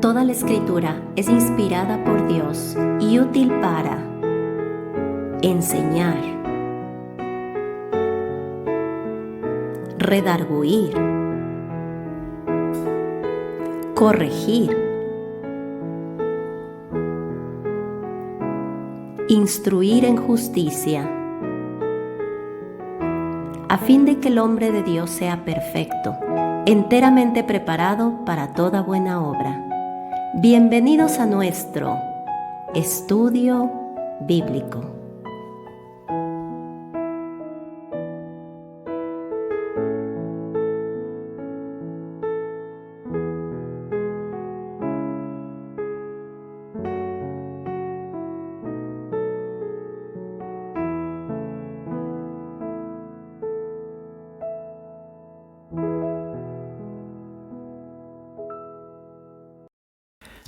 Toda la Escritura es inspirada por Dios y útil para enseñar, redarguir, corregir, instruir en justicia, a fin de que el hombre de Dios sea perfecto, enteramente preparado para toda buena obra. Bienvenidos a nuestro estudio bíblico.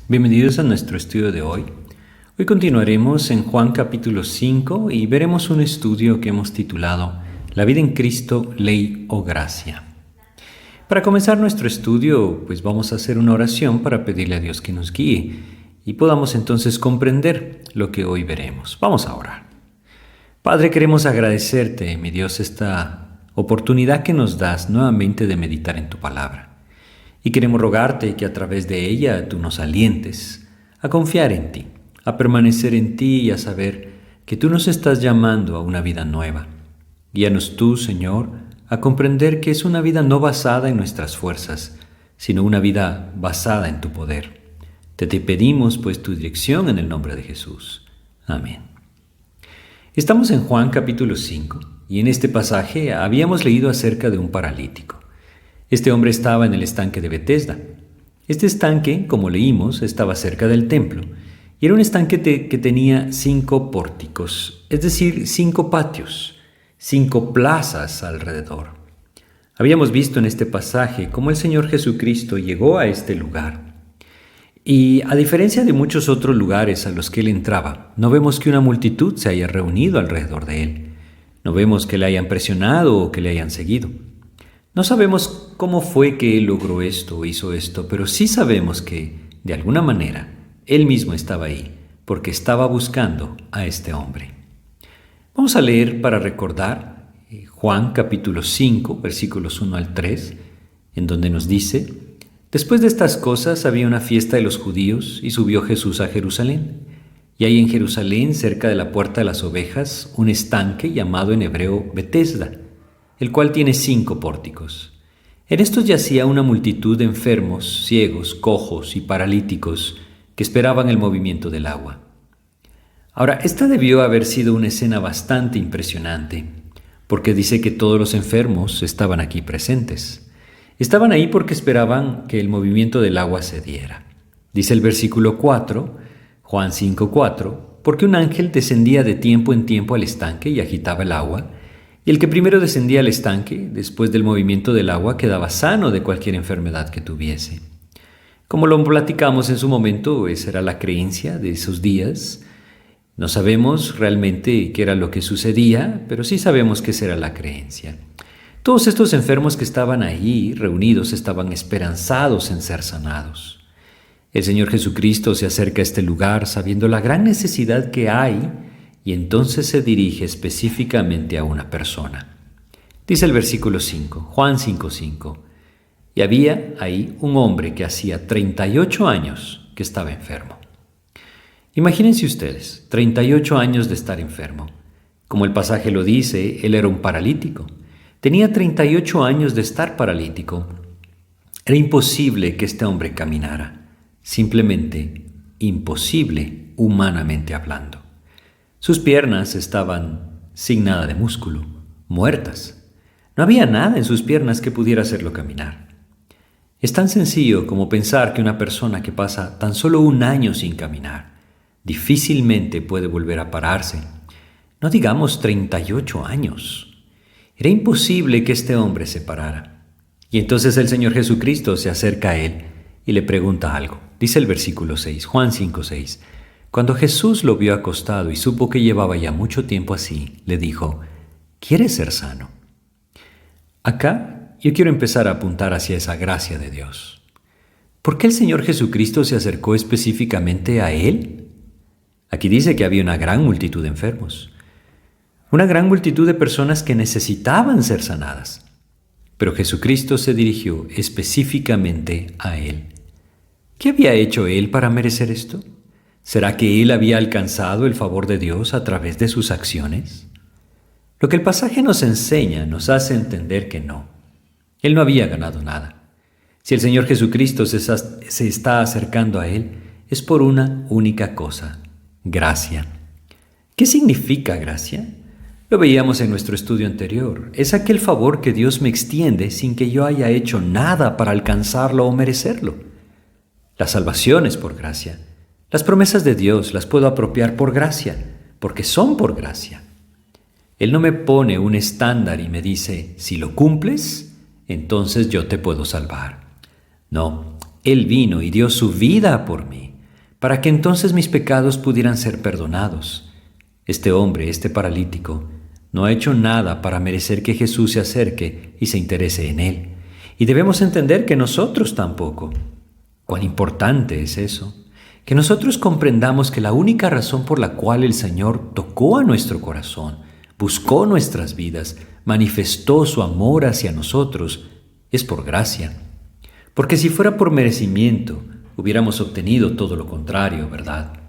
Bienvenidos a nuestro estudio de hoy. Hoy continuaremos en Juan capítulo 5 y veremos un estudio que hemos titulado La vida en Cristo, ley o gracia. Para comenzar nuestro estudio, pues vamos a hacer una oración para pedirle a Dios que nos guíe y podamos entonces comprender lo que hoy veremos. Vamos a orar. Padre, queremos agradecerte, mi Dios, esta oportunidad que nos das nuevamente de meditar en tu palabra. Y queremos rogarte que a través de ella tú nos alientes a confiar en ti, a permanecer en ti y a saber que tú nos estás llamando a una vida nueva. Guíanos tú, Señor, a comprender que es una vida no basada en nuestras fuerzas, sino una vida basada en tu poder. Te pedimos pues tu dirección en el nombre de Jesús. Amén. Estamos en Juan capítulo 5 y en este pasaje habíamos leído acerca de un paralítico. Este hombre estaba en el estanque de Betesda. Este estanque, como leímos, estaba cerca del templo y era un estanque que tenía 5 pórticos, es decir, 5 patios, 5 plazas alrededor. Habíamos visto en este pasaje cómo el Señor Jesucristo llegó a este lugar. Y a diferencia de muchos otros lugares a los que Él entraba, no vemos que una multitud se haya reunido alrededor de Él. No vemos que le hayan presionado o que le hayan seguido. No sabemos cómo fue que Él logró esto o hizo esto, pero sí sabemos que, de alguna manera, Él mismo estaba ahí, porque estaba buscando a este hombre. Vamos a leer para recordar Juan capítulo 5, versículos 1 al 3, en donde nos dice: Después de estas cosas había una fiesta de los judíos y subió Jesús a Jerusalén. Y hay en Jerusalén, cerca de la puerta de las ovejas, un estanque llamado en hebreo Betesda, el cual tiene 5 pórticos. En estos yacía una multitud de enfermos, ciegos, cojos y paralíticos que esperaban el movimiento del agua. Ahora, esta debió haber sido una escena bastante impresionante, porque dice que todos los enfermos estaban aquí presentes. Estaban ahí porque esperaban que el movimiento del agua se diera. Dice el versículo 4, Juan 5:4, porque un ángel descendía de tiempo en tiempo al estanque y agitaba el agua, y el que primero descendía al estanque, después del movimiento del agua, quedaba sano de cualquier enfermedad que tuviese. Como lo platicamos en su momento, esa era la creencia de esos días. No sabemos realmente qué era lo que sucedía, pero sí sabemos que esa era la creencia. Todos estos enfermos que estaban ahí reunidos estaban esperanzados en ser sanados. El Señor Jesucristo se acerca a este lugar sabiendo la gran necesidad que hay, y entonces se dirige específicamente a una persona. Dice el versículo 5, Juan 5:5, y había ahí un hombre que hacía 38 años que estaba enfermo. Imagínense ustedes, 38 años de estar enfermo. Como el pasaje lo dice, él era un paralítico. Tenía 38 años de estar paralítico. Era imposible que este hombre caminara, simplemente imposible humanamente hablando. Sus piernas estaban sin nada de músculo, muertas. No había nada en sus piernas que pudiera hacerlo caminar. Es tan sencillo como pensar que una persona que pasa tan solo un año sin caminar difícilmente puede volver a pararse. No digamos 38 años. Era imposible que este hombre se parara. Y entonces el Señor Jesucristo se acerca a él y le pregunta algo. Dice el versículo 6, Juan 5:6. Cuando Jesús lo vio acostado y supo que llevaba ya mucho tiempo así, le dijo: ¿Quieres ser sano? Acá yo quiero empezar a apuntar hacia esa gracia de Dios. ¿Por qué el Señor Jesucristo se acercó específicamente a él? Aquí dice que había una gran multitud de enfermos, una gran multitud de personas que necesitaban ser sanadas. Pero Jesucristo se dirigió específicamente a él. ¿Qué había hecho él para merecer esto? ¿Será que él había alcanzado el favor de Dios a través de sus acciones? Lo que el pasaje nos enseña nos hace entender que no. Él no había ganado nada. Si el Señor Jesucristo se está acercando a él, es por una única cosa: gracia. ¿Qué significa gracia? Lo veíamos en nuestro estudio anterior. Es aquel favor que Dios me extiende sin que yo haya hecho nada para alcanzarlo o merecerlo. La salvación es por gracia. Las promesas de Dios las puedo apropiar por gracia, porque son por gracia. Él no me pone un estándar y me dice, si lo cumples, entonces yo te puedo salvar. No, Él vino y dio su vida por mí, para que entonces mis pecados pudieran ser perdonados. Este hombre, este paralítico, no ha hecho nada para merecer que Jesús se acerque y se interese en él. Y debemos entender que nosotros tampoco. ¿Cuán importante es eso? Que nosotros comprendamos que la única razón por la cual el Señor tocó a nuestro corazón, buscó nuestras vidas, manifestó su amor hacia nosotros, es por gracia. Porque si fuera por merecimiento, hubiéramos obtenido todo lo contrario, ¿verdad?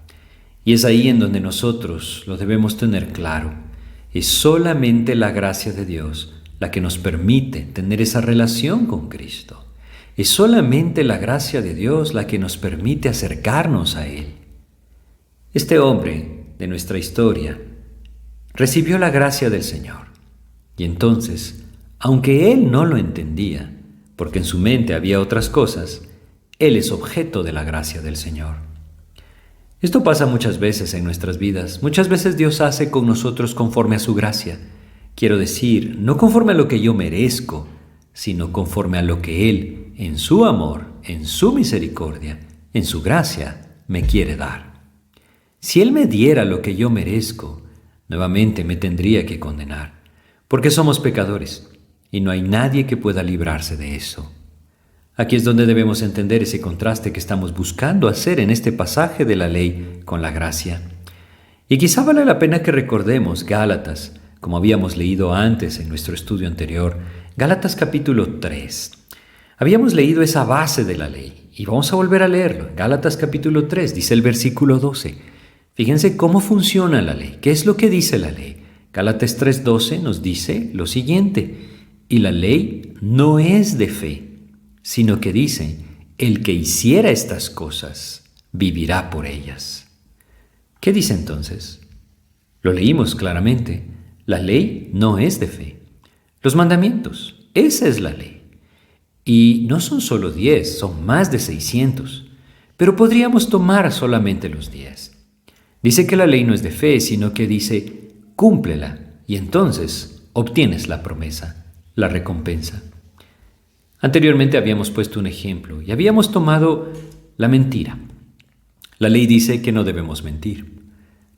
Y es ahí en donde nosotros lo debemos tener claro. Es solamente la gracia de Dios la que nos permite tener esa relación con Cristo. Es solamente la gracia de Dios la que nos permite acercarnos a Él. Este hombre de nuestra historia recibió la gracia del Señor. Y entonces, aunque él no lo entendía, porque en su mente había otras cosas, él es objeto de la gracia del Señor. Esto pasa muchas veces en nuestras vidas. Muchas veces Dios hace con nosotros conforme a su gracia. Quiero decir, no conforme a lo que yo merezco, sino conforme a lo que Él, en su amor, en su misericordia, en su gracia, me quiere dar. Si Él me diera lo que yo merezco, nuevamente me tendría que condenar, porque somos pecadores y no hay nadie que pueda librarse de eso. Aquí es donde debemos entender ese contraste que estamos buscando hacer en este pasaje de la ley con la gracia. Y quizá vale la pena que recordemos Gálatas, como habíamos leído antes en nuestro estudio anterior, Gálatas capítulo 3. Habíamos leído esa base de la ley y vamos a volver a leerlo. Gálatas capítulo 3, dice el versículo 12. Fíjense cómo funciona la ley. ¿Qué es lo que dice la ley? Gálatas 3:12 nos dice lo siguiente: y la ley no es de fe, sino que dice, el que hiciera estas cosas, vivirá por ellas. ¿Qué dice entonces? Lo leímos claramente. La ley no es de fe. Los mandamientos, esa es la ley. Y no son solo 10, son más de 600. Pero podríamos tomar solamente los 10. Dice que la ley no es de fe, sino que dice, cúmplela, y entonces obtienes la promesa, la recompensa. Anteriormente habíamos puesto un ejemplo y habíamos tomado la mentira. La ley dice que no debemos mentir.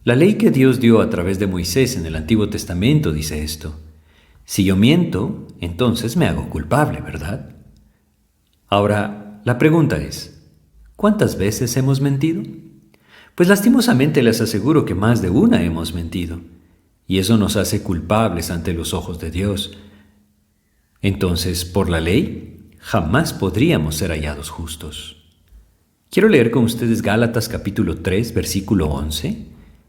La ley que Dios dio a través de Moisés en el Antiguo Testamento dice esto: si yo miento, entonces me hago culpable, ¿verdad? Ahora, la pregunta es, ¿cuántas veces hemos mentido? Pues lastimosamente les aseguro que más de una hemos mentido, y eso nos hace culpables ante los ojos de Dios. Entonces, por la ley, jamás podríamos ser hallados justos. Quiero leer con ustedes Gálatas capítulo 3, versículo 11.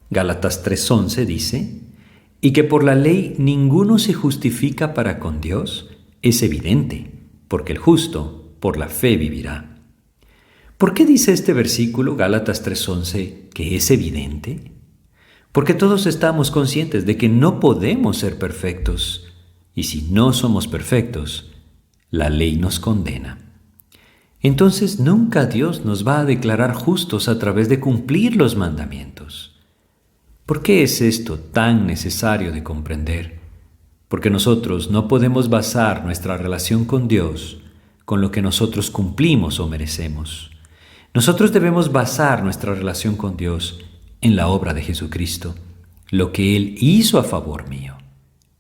Gálatas 3:11 dice, y que por la ley ninguno se justifica para con Dios, es evidente, porque el justo por la fe vivirá. ¿Por qué dice este versículo, Gálatas 3:11, que es evidente? Porque todos estamos conscientes de que no podemos ser perfectos, y si no somos perfectos, la ley nos condena. Entonces nunca Dios nos va a declarar justos a través de cumplir los mandamientos. ¿Por qué es esto tan necesario de comprender? Porque nosotros no podemos basar nuestra relación con Dios con lo que nosotros cumplimos o merecemos. Nosotros debemos basar nuestra relación con Dios en la obra de Jesucristo, lo que Él hizo a favor mío.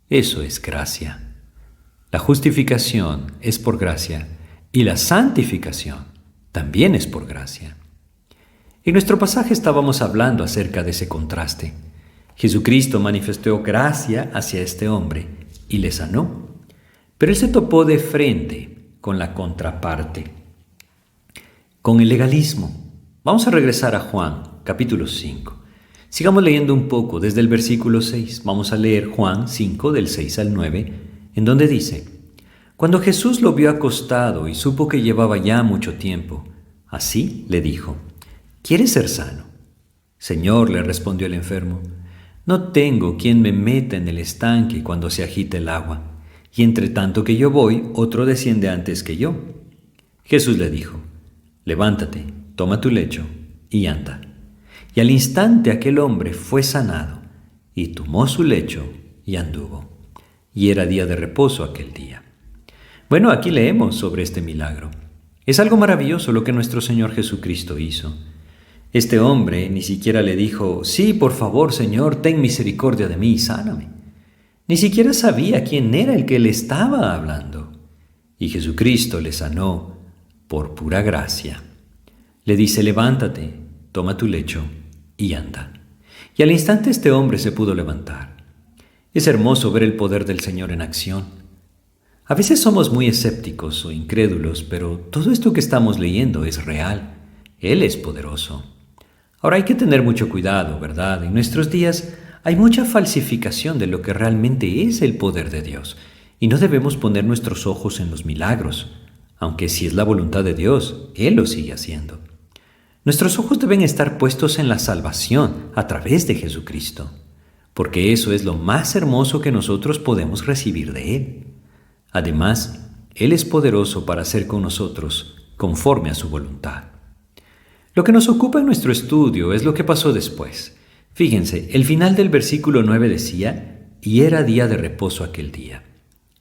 Eso es gracia. La justificación es por gracia y la santificación también es por gracia. En nuestro pasaje estábamos hablando acerca de ese contraste. Jesucristo manifestó gracia hacia este hombre y le sanó, pero él se topó de frente con la contraparte, con el legalismo. Vamos a regresar a Juan, capítulo 5. Sigamos leyendo un poco desde el versículo 6. Vamos a leer Juan 5, del 6 al 9, en donde dice: Cuando Jesús lo vio acostado y supo que llevaba ya mucho tiempo, así le dijo: ¿Quieres ser sano? Señor, le respondió el enfermo, no tengo quien me meta en el estanque cuando se agita el agua, y entre tanto que yo voy, otro desciende antes que yo. Jesús le dijo: Levántate, toma tu lecho y anda. Y al instante aquel hombre fue sanado, y tomó su lecho y anduvo. Y era día de reposo aquel día. Bueno, aquí leemos sobre este milagro. Es algo maravilloso lo que nuestro Señor Jesucristo hizo. Este hombre ni siquiera le dijo: sí, por favor, Señor, ten misericordia de mí y sáname. Ni siquiera sabía quién era el que le estaba hablando. Y Jesucristo le sanó por pura gracia. Le dice: levántate, toma tu lecho y anda. Y al instante este hombre se pudo levantar. Es hermoso ver el poder del Señor en acción. A veces somos muy escépticos o incrédulos, pero todo esto que estamos leyendo es real. Él es poderoso. Ahora hay que tener mucho cuidado, ¿verdad? En nuestros días hay mucha falsificación de lo que realmente es el poder de Dios, y no debemos poner nuestros ojos en los milagros, aunque si es la voluntad de Dios, Él lo sigue haciendo. Nuestros ojos deben estar puestos en la salvación a través de Jesucristo, porque eso es lo más hermoso que nosotros podemos recibir de Él. Además, Él es poderoso para hacer con nosotros conforme a su voluntad. Lo que nos ocupa en nuestro estudio es lo que pasó después. Fíjense, el final del versículo 9 decía: y era día de reposo aquel día.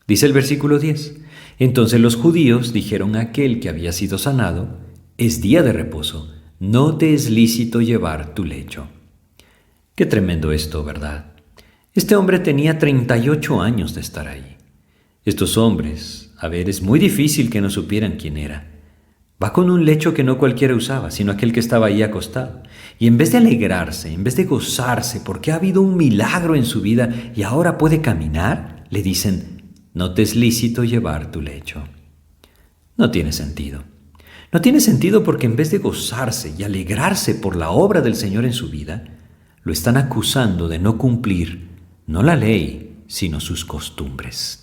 Dice el versículo 10: entonces los judíos dijeron a aquel que había sido sanado: es día de reposo, no te es lícito llevar tu lecho. Qué tremendo esto, ¿verdad? Este hombre tenía 38 años de estar ahí. Estos hombres, es muy difícil que no supieran quién era. Va con un lecho que no cualquiera usaba, sino aquel que estaba ahí acostado. Y en vez de alegrarse, en vez de gozarse porque ha habido un milagro en su vida y ahora puede caminar, le dicen: no te es lícito llevar tu lecho. No tiene sentido. No tiene sentido porque en vez de gozarse y alegrarse por la obra del Señor en su vida, lo están acusando de no cumplir, no la ley, sino sus costumbres.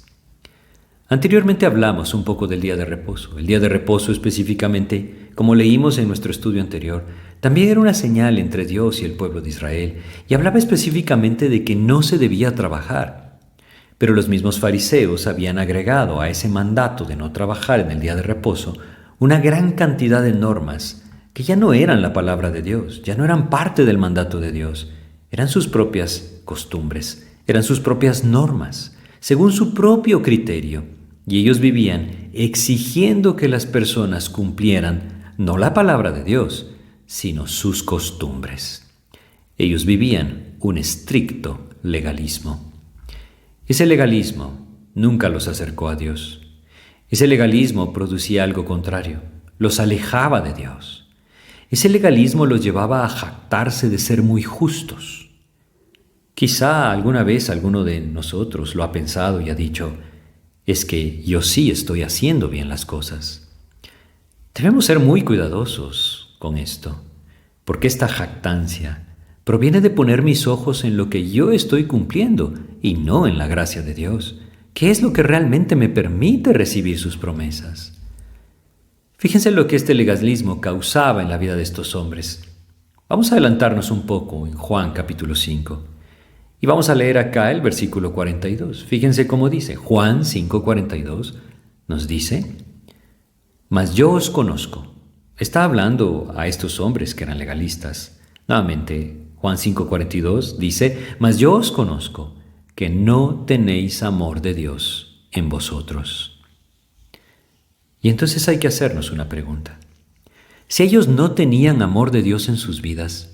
Anteriormente hablamos un poco del día de reposo. El día de reposo específicamente, como leímos en nuestro estudio anterior, también era una señal entre Dios y el pueblo de Israel, y hablaba específicamente de que no se debía trabajar. Pero los mismos fariseos habían agregado a ese mandato de no trabajar en el día de reposo una gran cantidad de normas que ya no eran la palabra de Dios, ya no eran parte del mandato de Dios, eran sus propias costumbres, eran sus propias normas, según su propio criterio. Y ellos vivían exigiendo que las personas cumplieran no la palabra de Dios, sino sus costumbres. Ellos vivían un estricto legalismo. Ese legalismo nunca los acercó a Dios. Ese legalismo producía algo contrario, los alejaba de Dios. Ese legalismo los llevaba a jactarse de ser muy justos. Quizá alguna vez alguno de nosotros lo ha pensado y ha dicho: es que yo sí estoy haciendo bien las cosas. Debemos ser muy cuidadosos con esto, porque esta jactancia proviene de poner mis ojos en lo que yo estoy cumpliendo y no en la gracia de Dios, que es lo que realmente me permite recibir sus promesas. Fíjense lo que este legalismo causaba en la vida de estos hombres. Vamos a adelantarnos un poco en Juan capítulo 5. Y vamos a leer acá el versículo 42. Fíjense cómo dice. Juan 5:42 nos dice: mas yo os conozco. Está hablando a estos hombres que eran legalistas. Nuevamente, Juan 5:42 dice: mas yo os conozco, que no tenéis amor de Dios en vosotros. Y entonces hay que hacernos una pregunta. Si ellos no tenían amor de Dios en sus vidas,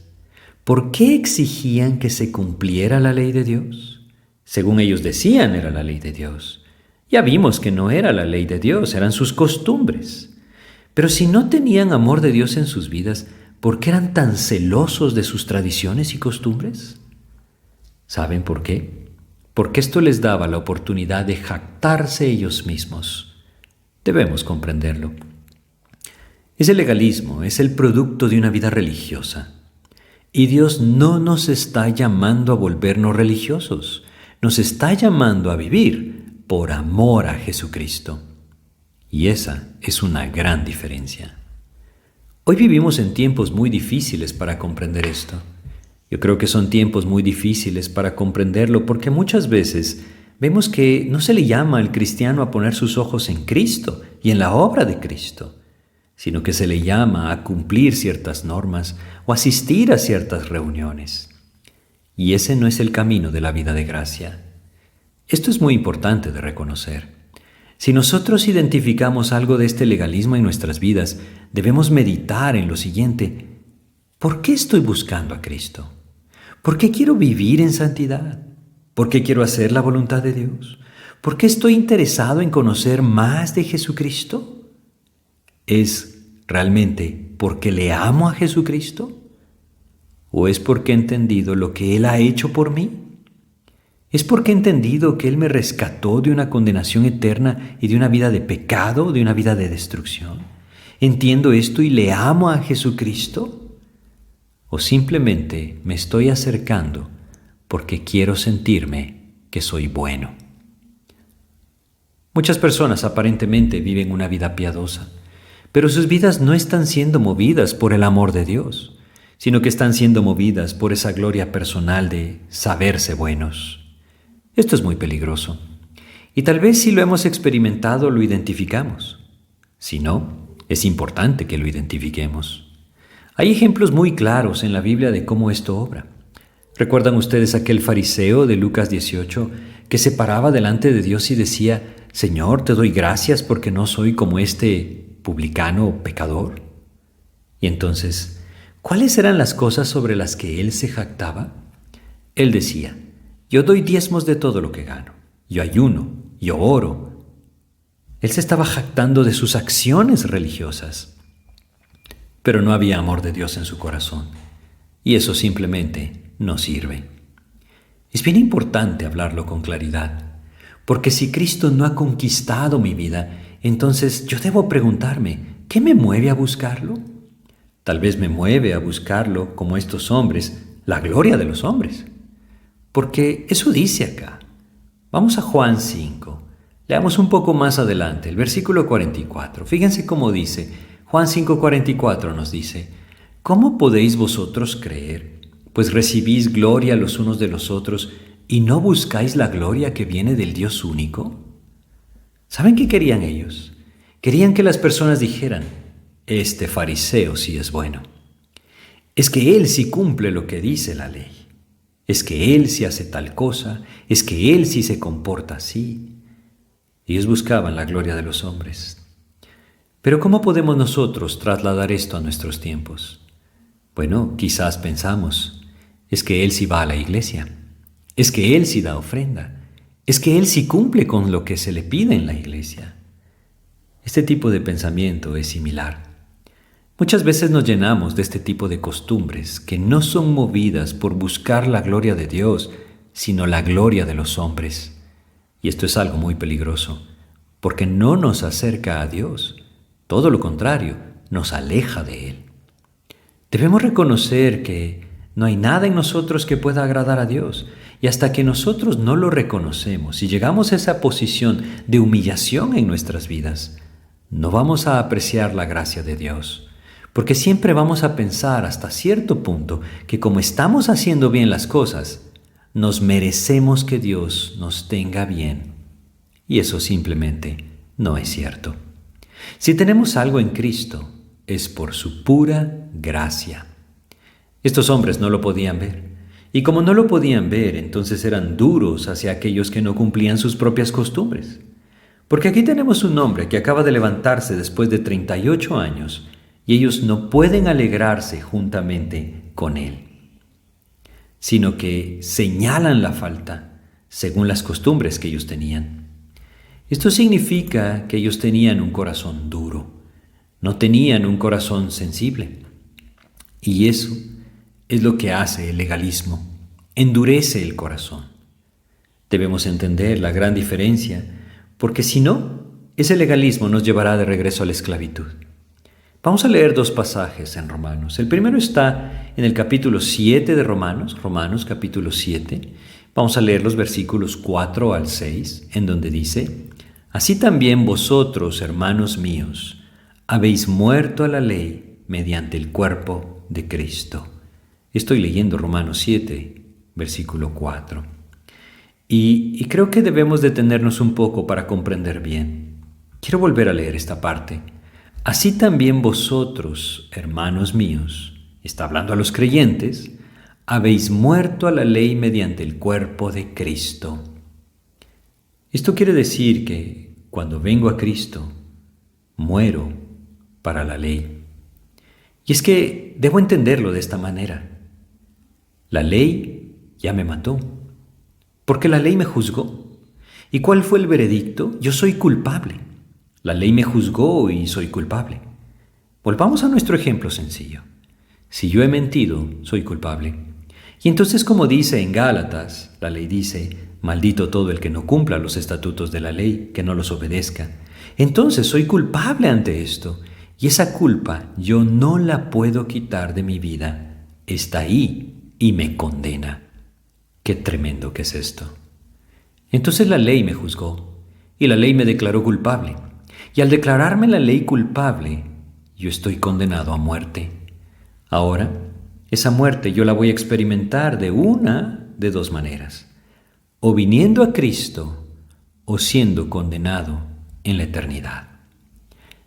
¿por qué exigían que se cumpliera la ley de Dios? Según ellos decían, era la ley de Dios. Ya vimos que no era la ley de Dios, eran sus costumbres. Pero si no tenían amor de Dios en sus vidas, ¿por qué eran tan celosos de sus tradiciones y costumbres? ¿Saben por qué? Porque esto les daba la oportunidad de jactarse ellos mismos. Debemos comprenderlo. Ese legalismo es el producto de una vida religiosa. Y Dios no nos está llamando a volvernos religiosos, nos está llamando a vivir por amor a Jesucristo. Y esa es una gran diferencia. Hoy vivimos en tiempos muy difíciles para comprender esto. Yo creo que son tiempos muy difíciles para comprenderlo porque muchas veces vemos que no se le llama al cristiano a poner sus ojos en Cristo y en la obra de Cristo, sino que se le llama a cumplir ciertas normas o asistir a ciertas reuniones. Y ese no es el camino de la vida de gracia. Esto es muy importante de reconocer. Si nosotros identificamos algo de este legalismo en nuestras vidas, debemos meditar en lo siguiente: ¿por qué estoy buscando a Cristo? ¿Por qué quiero vivir en santidad? ¿Por qué quiero hacer la voluntad de Dios? ¿Por qué estoy interesado en conocer más de Jesucristo? ¿Es realmente porque le amo a Jesucristo? ¿O es porque he entendido lo que Él ha hecho por mí? ¿Es porque he entendido que Él me rescató de una condenación eterna y de una vida de pecado, de una vida de destrucción? ¿Entiendo esto y le amo a Jesucristo? ¿O simplemente me estoy acercando porque quiero sentirme que soy bueno? Muchas personas aparentemente viven una vida piadosa, pero sus vidas no están siendo movidas por el amor de Dios, sino que están siendo movidas por esa gloria personal de saberse buenos. Esto es muy peligroso. Y tal vez si lo hemos experimentado, lo identificamos. Si no, es importante que lo identifiquemos. Hay ejemplos muy claros en la Biblia de cómo esto obra. ¿Recuerdan ustedes aquel fariseo de Lucas 18 que se paraba delante de Dios y decía: Señor, te doy gracias porque no soy como este publicano pecador? Y entonces, ¿cuáles eran las cosas sobre las que él se jactaba? Él decía: yo doy diezmos de todo lo que gano, yo ayuno, yo oro. Él se estaba jactando de sus acciones religiosas, pero no había amor de Dios en su corazón, y eso simplemente no sirve. Es bien importante hablarlo con claridad, porque si Cristo no ha conquistado mi vida, entonces yo debo preguntarme: ¿qué me mueve a buscarlo? Tal vez me mueve a buscarlo, como estos hombres, la gloria de los hombres. Porque eso dice acá. Vamos a Juan 5. Leamos un poco más adelante, el versículo 44. Fíjense cómo dice. Juan 5:44 nos dice: ¿cómo podéis vosotros creer? Pues recibís gloria los unos de los otros y no buscáis la gloria que viene del Dios único. ¿Saben qué querían ellos? Querían que las personas dijeran: este fariseo sí es bueno. Es que él sí cumple lo que dice la ley. Es que él sí hace tal cosa, es que él sí se comporta así. Ellos buscaban la gloria de los hombres. Pero ¿cómo podemos nosotros trasladar esto a nuestros tiempos? Bueno, quizás pensamos: es que él sí va a la iglesia, es que él sí da ofrenda, es que él sí cumple con lo que se le pide en la iglesia. Este tipo de pensamiento es similar. Muchas veces nos llenamos de este tipo de costumbres que no son movidas por buscar la gloria de Dios, sino la gloria de los hombres. Y esto es algo muy peligroso, porque no nos acerca a Dios. Todo lo contrario, nos aleja de Él. Debemos reconocer que no hay nada en nosotros que pueda agradar a Dios. Y hasta que nosotros no lo reconocemos y llegamos a esa posición de humillación en nuestras vidas, no vamos a apreciar la gracia de Dios. Porque siempre vamos a pensar hasta cierto punto que como estamos haciendo bien las cosas, nos merecemos que Dios nos tenga bien. Y eso simplemente no es cierto. Si tenemos algo en Cristo, es por su pura gracia. Estos hombres no lo podían ver. Y como no lo podían ver, entonces eran duros hacia aquellos que no cumplían sus propias costumbres. Porque aquí tenemos un hombre que acaba de levantarse después de 38 años y ellos no pueden alegrarse juntamente con él, sino que señalan la falta según las costumbres que ellos tenían. Esto significa que ellos tenían un corazón duro. no tenían un corazón sensible. Y eso es lo que hace el legalismo, endurece el corazón. Debemos entender la gran diferencia, porque si no, ese legalismo nos llevará de regreso a la esclavitud. Vamos a leer 2 pasajes en Romanos. El primero está en el capítulo 7 de Romanos, Romanos capítulo 7. Vamos a leer los versículos 4 al 6, en donde dice: Así también vosotros, hermanos míos, habéis muerto a la ley mediante el cuerpo de Cristo. Estoy leyendo Romanos 7, versículo 4. Y creo que debemos detenernos un poco para comprender bien. Quiero volver a leer esta parte. Así también vosotros, hermanos míos, está hablando a los creyentes, habéis muerto a la ley mediante el cuerpo de Cristo. Esto quiere decir que cuando vengo a Cristo, muero para la ley. Y es que debo entenderlo de esta manera. La ley ya me mató, porque la ley me juzgó. ¿Y cuál fue el veredicto? Yo soy culpable. La ley me juzgó y soy culpable. Volvamos a nuestro ejemplo sencillo. Si yo he mentido, soy culpable. Y entonces, como dice en Gálatas, la ley dice: maldito todo el que no cumpla los estatutos de la ley, que no los obedezca. Entonces soy culpable ante esto, y esa culpa yo no la puedo quitar de mi vida. Está ahí y me condena. Qué tremendo que es esto. Entonces la ley me juzgó, y la ley me declaró culpable. Y al declararme la ley culpable, yo estoy condenado a muerte. Ahora, esa muerte yo la voy a experimentar de una de 2 maneras: o viniendo a Cristo, o siendo condenado en la eternidad.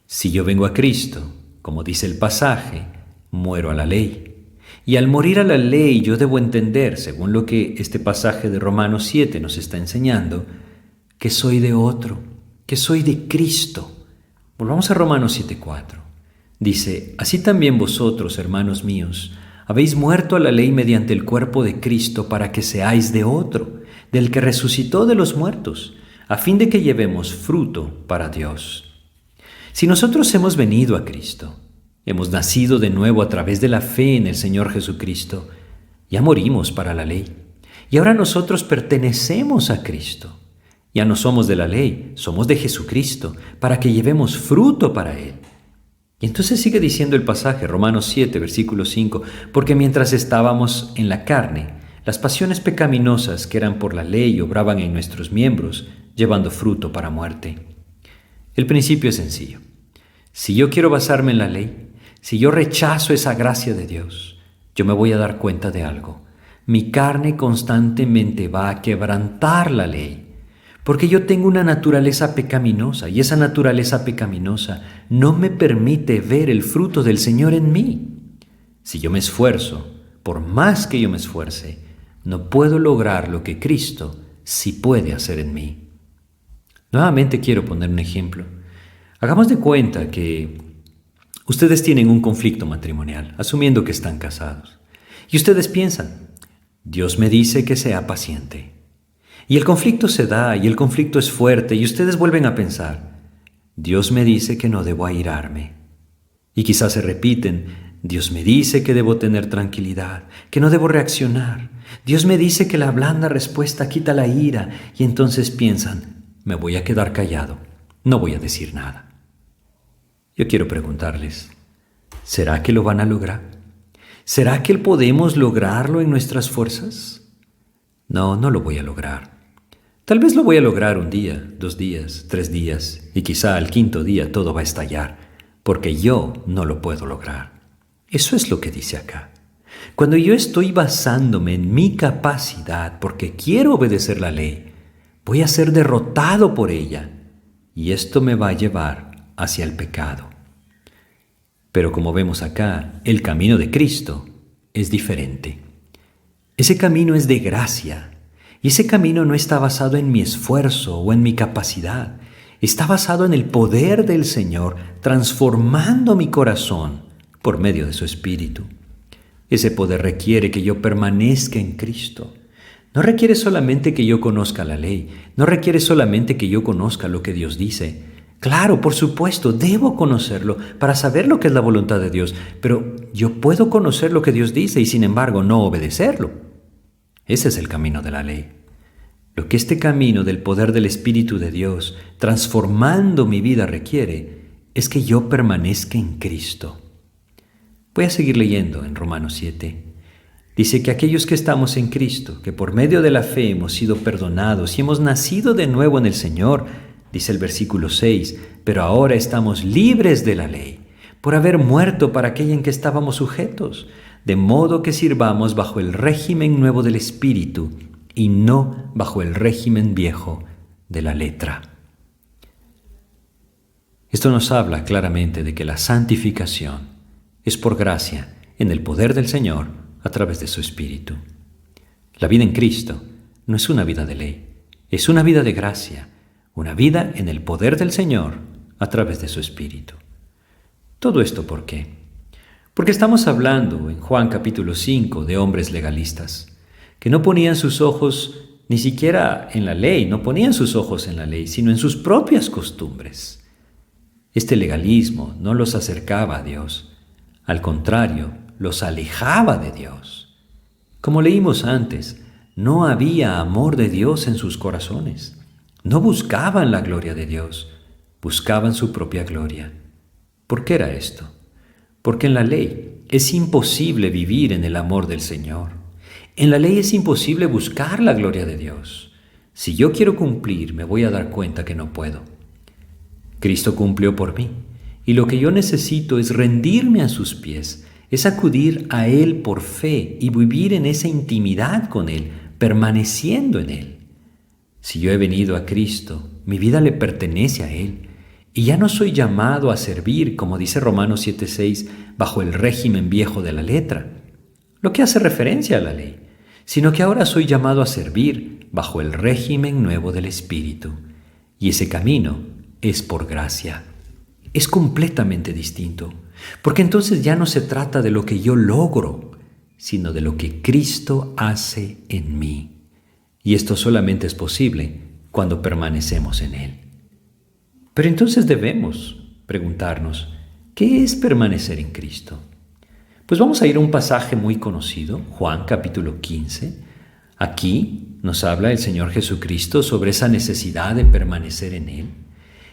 Si yo vengo a Cristo, como dice el pasaje, muero a la ley. Y al morir a la ley yo debo entender, según lo que este pasaje de Romanos 7 nos está enseñando, que soy de otro, que soy de Cristo. Volvamos a Romanos 7:4. Dice: Así también vosotros, hermanos míos, habéis muerto a la ley mediante el cuerpo de Cristo para que seáis de otro, del que resucitó de los muertos, a fin de que llevemos fruto para Dios. Si nosotros hemos venido a Cristo, hemos nacido de nuevo a través de la fe en el Señor Jesucristo, ya morimos para la ley. Y ahora nosotros pertenecemos a Cristo. Ya no somos de la ley, somos de Jesucristo, para que llevemos fruto para Él. Y entonces sigue diciendo el pasaje, Romanos 7, versículo 5, porque mientras estábamos en la carne, las pasiones pecaminosas que eran por la ley obraban en nuestros miembros, llevando fruto para muerte. El principio es sencillo. Si yo quiero basarme en la ley, si yo rechazo esa gracia de Dios, yo me voy a dar cuenta de algo. Mi carne constantemente va a quebrantar la ley. Porque yo tengo una naturaleza pecaminosa y esa naturaleza pecaminosa no me permite ver el fruto del Señor en mí. Si yo me esfuerzo, por más que yo me esfuerce, no puedo lograr lo que Cristo sí puede hacer en mí. Nuevamente quiero poner un ejemplo. Hagamos de cuenta que ustedes tienen un conflicto matrimonial, asumiendo que están casados. Y ustedes piensan: Dios me dice que sea paciente. Y el conflicto se da, y el conflicto es fuerte, y ustedes vuelven a pensar: Dios me dice que no debo airarme. Y quizás se repiten: Dios me dice que debo tener tranquilidad, que no debo reaccionar. Dios me dice que la blanda respuesta quita la ira, y entonces piensan: me voy a quedar callado, no voy a decir nada. Yo quiero preguntarles: ¿será que lo van a lograr? ¿Será que podemos lograrlo en nuestras fuerzas? No, no lo voy a lograr. Tal vez lo voy a lograr 1 día, 2 días, 3 días, y quizá al 5.º día todo va a estallar, porque yo no lo puedo lograr. Eso es lo que dice acá. Cuando yo estoy basándome en mi capacidad porque quiero obedecer la ley, voy a ser derrotado por ella, y esto me va a llevar hacia el pecado. Pero como vemos acá, el camino de Cristo es diferente. Ese camino es de gracia. Y ese camino no está basado en mi esfuerzo o en mi capacidad. Está basado en el poder del Señor transformando mi corazón por medio de su Espíritu. Ese poder requiere que yo permanezca en Cristo. No requiere solamente que yo conozca la ley. No requiere solamente que yo conozca lo que Dios dice. Claro, por supuesto, debo conocerlo para saber lo que es la voluntad de Dios, pero yo puedo conocer lo que Dios dice y sin embargo no obedecerlo. Ese es el camino de la ley. Lo que este camino del poder del Espíritu de Dios, transformando mi vida, requiere es que yo permanezca en Cristo. Voy a seguir leyendo en Romanos 7. Dice que aquellos que estamos en Cristo, que por medio de la fe hemos sido perdonados y hemos nacido de nuevo en el Señor, dice el versículo 6, pero ahora estamos libres de la ley, por haber muerto para aquella en que estábamos sujetos, de modo que sirvamos bajo el régimen nuevo del Espíritu y no bajo el régimen viejo de la letra. Esto nos habla claramente de que la santificación es por gracia en el poder del Señor a través de su Espíritu. La vida en Cristo no es una vida de ley, es una vida de gracia, una vida en el poder del Señor a través de su Espíritu. ¿Todo esto por qué? Porque estamos hablando en Juan capítulo 5 de hombres legalistas, que no ponían sus ojos ni siquiera en la ley, no ponían sus ojos en la ley, sino en sus propias costumbres. Este legalismo no los acercaba a Dios, al contrario, los alejaba de Dios. Como leímos antes, no había amor de Dios en sus corazones. No buscaban la gloria de Dios, buscaban su propia gloria. ¿Por qué era esto? Porque en la ley es imposible vivir en el amor del Señor. En la ley es imposible buscar la gloria de Dios. Si yo quiero cumplir, me voy a dar cuenta que no puedo. Cristo cumplió por mí, y lo que yo necesito es rendirme a sus pies, es acudir a Él por fe y vivir en esa intimidad con Él, permaneciendo en Él. Si yo he venido a Cristo, mi vida le pertenece a Él, y ya no soy llamado a servir, como dice Romanos 7:6, bajo el régimen viejo de la letra, lo que hace referencia a la ley, sino que ahora soy llamado a servir bajo el régimen nuevo del Espíritu. Y ese camino es por gracia. Es completamente distinto, porque entonces ya no se trata de lo que yo logro, sino de lo que Cristo hace en mí. Y esto solamente es posible cuando permanecemos en Él. Pero entonces debemos preguntarnos, ¿qué es permanecer en Cristo? Pues vamos a ir a un pasaje muy conocido, Juan capítulo 15. Aquí nos habla el Señor Jesucristo sobre esa necesidad de permanecer en Él.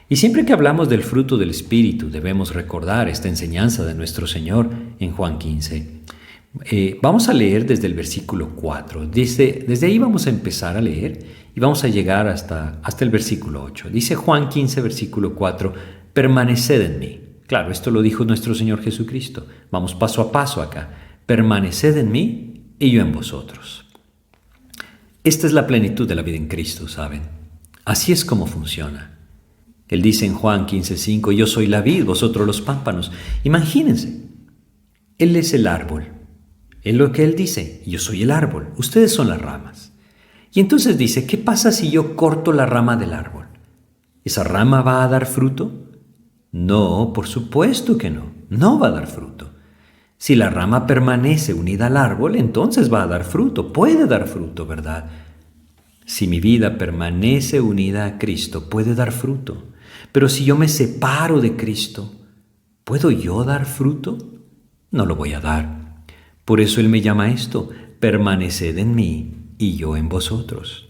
Y siempre que hablamos del fruto del Espíritu, debemos recordar esta enseñanza de nuestro Señor en Juan 15. Vamos a leer desde el versículo 4. Desde ahí vamos a empezar a leer y vamos a llegar hasta el versículo 8. Dice Juan 15, versículo 4, permaneced en mí. Claro, esto lo dijo nuestro Señor Jesucristo. Vamos paso a paso acá. Permaneced en mí y yo en vosotros. Esta es la plenitud de la vida en Cristo, ¿saben? Así es como funciona. Él dice en Juan 15:5, yo soy la vid, vosotros los pámpanos. Imagínense, Él es el árbol. Es lo que Él dice, yo soy el árbol, ustedes son las ramas. Y entonces dice, ¿qué pasa si yo corto la rama del árbol? ¿Esa rama va a dar fruto? No, por supuesto que no, no va a dar fruto. Si la rama permanece unida al árbol, entonces va a dar fruto, puede dar fruto, ¿verdad? Si mi vida permanece unida a Cristo, puede dar fruto. Pero si yo me separo de Cristo, ¿puedo yo dar fruto? No lo voy a dar. Por eso Él me llama a esto, permaneced en mí y yo en vosotros.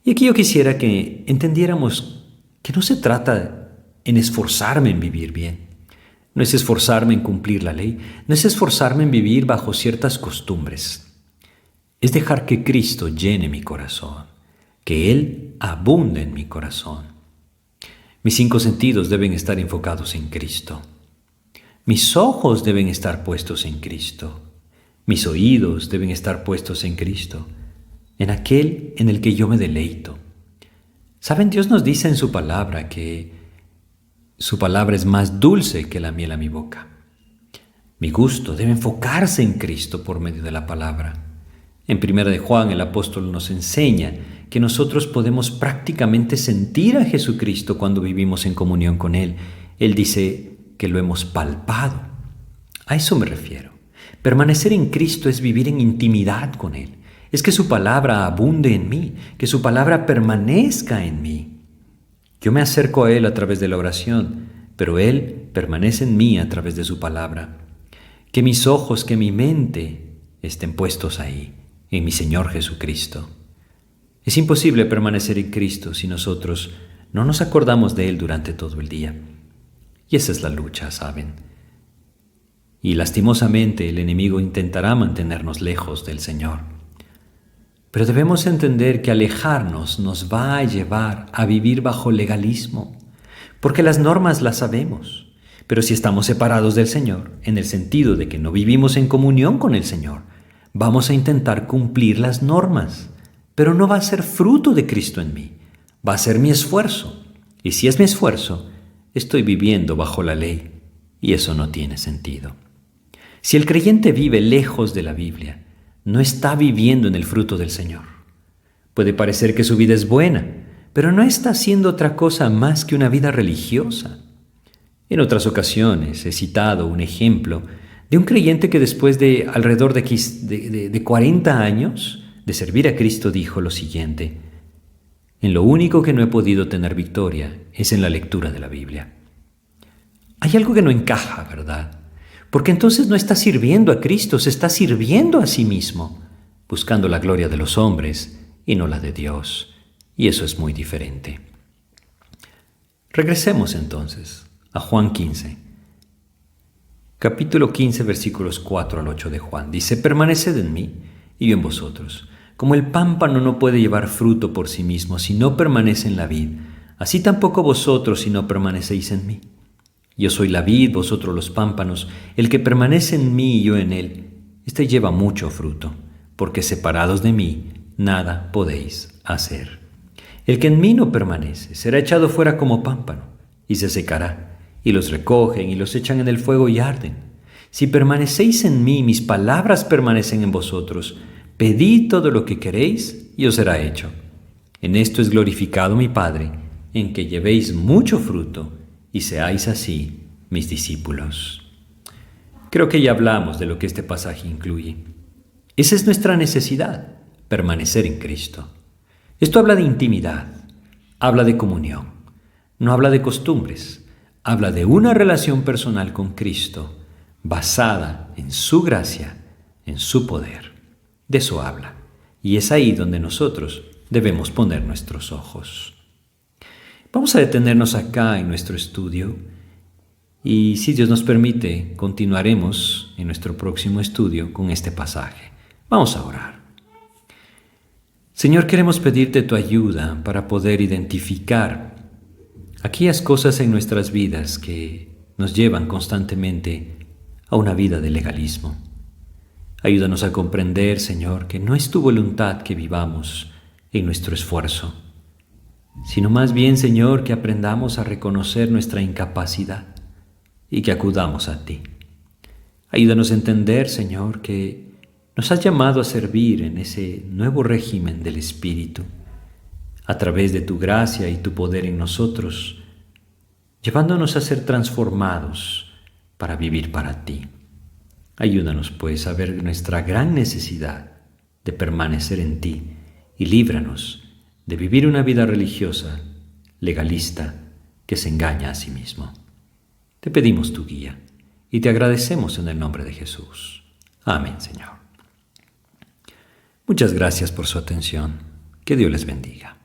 Y aquí yo quisiera que entendiéramos que no se trata en esforzarme en vivir bien. No es esforzarme en cumplir la ley, no es esforzarme en vivir bajo ciertas costumbres. Es dejar que Cristo llene mi corazón, que Él abunde en mi corazón. Mis 5 sentidos deben estar enfocados en Cristo. Mis ojos deben estar puestos en Cristo. Mis oídos deben estar puestos en Cristo, en aquel en el que yo me deleito. ¿Saben? Dios nos dice en su palabra que su palabra es más dulce que la miel a mi boca. Mi gusto debe enfocarse en Cristo por medio de la palabra. En 1 de Juan el apóstol nos enseña que nosotros podemos prácticamente sentir a Jesucristo cuando vivimos en comunión con Él. Él dice que lo hemos palpado. A eso me refiero. Permanecer en Cristo es vivir en intimidad con Él. Es que su palabra abunde en mí, que su palabra permanezca en mí. Yo me acerco a Él a través de la oración, pero Él permanece en mí a través de su palabra. Que mis ojos, que mi mente estén puestos ahí, en mi Señor Jesucristo. Es imposible permanecer en Cristo si nosotros no nos acordamos de Él durante todo el día. Y esa es la lucha, ¿saben? Y lastimosamente el enemigo intentará mantenernos lejos del Señor. Pero debemos entender que alejarnos nos va a llevar a vivir bajo legalismo, porque las normas las sabemos. Pero si estamos separados del Señor, en el sentido de que no vivimos en comunión con el Señor, vamos a intentar cumplir las normas, pero no va a ser fruto de Cristo en mí, va a ser mi esfuerzo. Y si es mi esfuerzo, estoy viviendo bajo la ley, y eso no tiene sentido. Si el creyente vive lejos de la Biblia, no está viviendo en el fruto del Señor. Puede parecer que su vida es buena, pero no está haciendo otra cosa más que una vida religiosa. En otras ocasiones he citado un ejemplo de un creyente que después de alrededor de 40 años de servir a Cristo dijo lo siguiente: en lo único que no he podido tener victoria es en la lectura de la Biblia. Hay algo que no encaja, ¿verdad? Porque entonces no está sirviendo a Cristo, se está sirviendo a sí mismo, buscando la gloria de los hombres y no la de Dios. Y eso es muy diferente. Regresemos entonces a Juan 15. Capítulo 15, versículos 4 al 8 de Juan. Dice: permaneced en mí y yo en vosotros. Como el pámpano no puede llevar fruto por sí mismo si no permanece en la vid, así tampoco vosotros si no permanecéis en mí. Yo soy la vid, vosotros los pámpanos. El que permanece en mí y yo en él, éste lleva mucho fruto, porque separados de mí nada podéis hacer. El que en mí no permanece será echado fuera como pámpano y se secará, y los recogen y los echan en el fuego y arden. Si permanecéis en mí, mis palabras permanecen en vosotros, pedid todo lo que queréis y os será hecho. En esto es glorificado mi Padre, en que llevéis mucho fruto y seáis así mis discípulos. Creo que ya hablamos de lo que este pasaje incluye. Esa es nuestra necesidad, permanecer en Cristo. Esto habla de intimidad, habla de comunión, no habla de costumbres, habla de una relación personal con Cristo basada en su gracia, en su poder. De eso habla, y es ahí donde nosotros debemos poner nuestros ojos. Vamos a detenernos acá en nuestro estudio y, si Dios nos permite, continuaremos en nuestro próximo estudio con este pasaje. Vamos a orar. Señor, queremos pedirte tu ayuda para poder identificar aquellas cosas en nuestras vidas que nos llevan constantemente a una vida de legalismo. Ayúdanos a comprender, Señor, que no es tu voluntad que vivamos en nuestro esfuerzo, sino más bien, Señor, que aprendamos a reconocer nuestra incapacidad y que acudamos a ti. Ayúdanos a entender, Señor, que nos has llamado a servir en ese nuevo régimen del Espíritu, a través de tu gracia y tu poder en nosotros, llevándonos a ser transformados para vivir para ti. Ayúdanos, pues, a ver nuestra gran necesidad de permanecer en ti y líbranos de vivir una vida religiosa, legalista, que se engaña a sí mismo. Te pedimos tu guía y te agradecemos en el nombre de Jesús. Amén, Señor. Muchas gracias por su atención. Que Dios les bendiga.